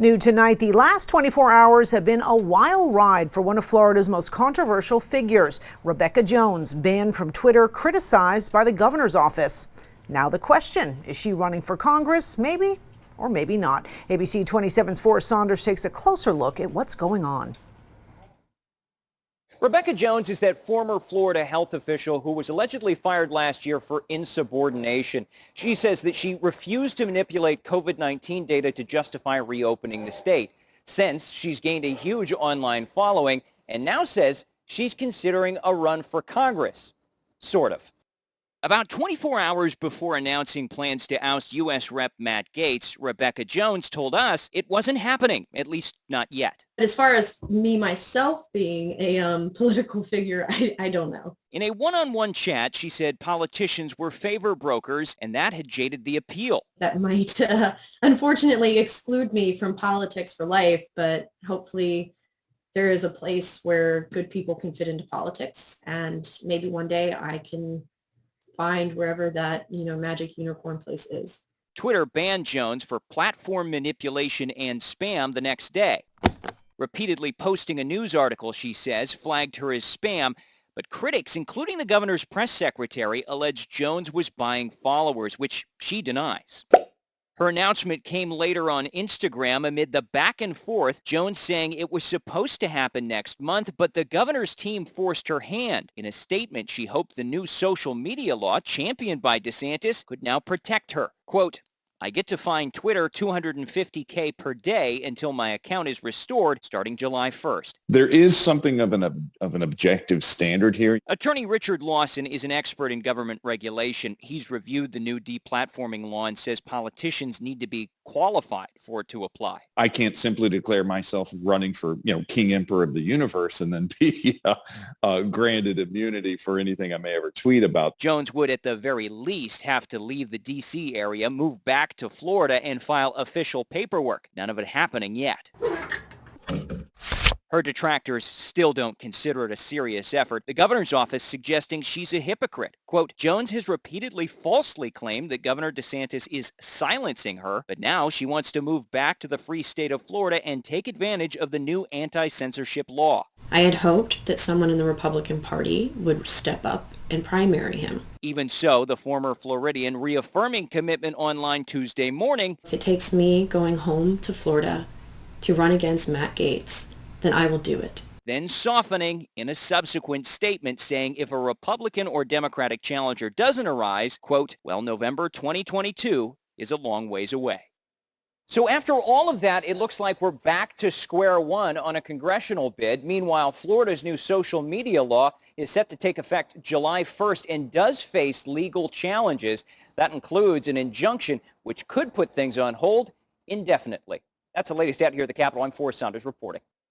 New tonight, the last 24 hours have been a wild ride for one of Florida's most controversial figures, Rebekah Jones, banned from Twitter, criticized by the governor's office. Now the question, is she running for Congress? Maybe, or maybe not. ABC 27's Forrest Saunders takes a closer look at what's going on. Rebekah Jones is that former Florida health official who was allegedly fired last year for insubordination. She says that she refused to manipulate COVID-19 data to justify reopening the state. Since she's gained a huge online following and now says she's considering a run for Congress. Sort of. About 24 hours before announcing plans to oust U.S. Rep. Matt Gaetz, Rebekah Jones told us it wasn't happening, at least not yet. As far as me, myself, being a political figure, I don't know. In a one-on-one chat, she said politicians were favor brokers, and that had jaded the appeal. That might, unfortunately, exclude me from politics for life, but hopefully there is a place where good people can fit into politics, and maybe one day I can find wherever that, magic unicorn place is. Twitter banned Jones for platform manipulation and spam the next day. Repeatedly posting a news article, she says, flagged her as spam, but critics, including the governor's press secretary, alleged Jones was buying followers, which she denies. Her announcement came later on Instagram amid the back and forth, Jones saying it was supposed to happen next month, but the governor's team forced her hand. In a statement, she hoped the new social media law championed by DeSantis could now protect her. Quote, I get to find Twitter $250K per day until my account is restored starting July 1st. There is something of an objective standard here. Attorney Richard Lawson is an expert in government regulation. He's reviewed the new deplatforming law and says politicians need to be qualified for it to apply. I can't simply declare myself running for, King Emperor of the universe and then be granted immunity for anything I may ever tweet about. Jones would at the very least have to leave the D.C. area, move back to Florida, and file official paperwork. None of it happening yet. Her detractors still don't consider it a serious effort. The governor's office suggesting she's a hypocrite. Quote, Jones has repeatedly falsely claimed that Governor DeSantis is silencing her, but now she wants to move back to the free state of Florida and take advantage of the new anti-censorship law. I had hoped that someone in the Republican Party would step up and primary him. Even so, the former Floridian reaffirming commitment online Tuesday morning. If it takes me going home to Florida to run against Matt Gaetz, then I will do it. Then softening in a subsequent statement saying if a Republican or Democratic challenger doesn't arise, quote, well, November 2022 is a long ways away. So after all of that, it looks like we're back to square one on a congressional bid. Meanwhile, Florida's new social media law is set to take effect July 1st and does face legal challenges. That includes an injunction which could put things on hold indefinitely. That's the latest out here at the Capitol. I'm Forrest Saunders reporting.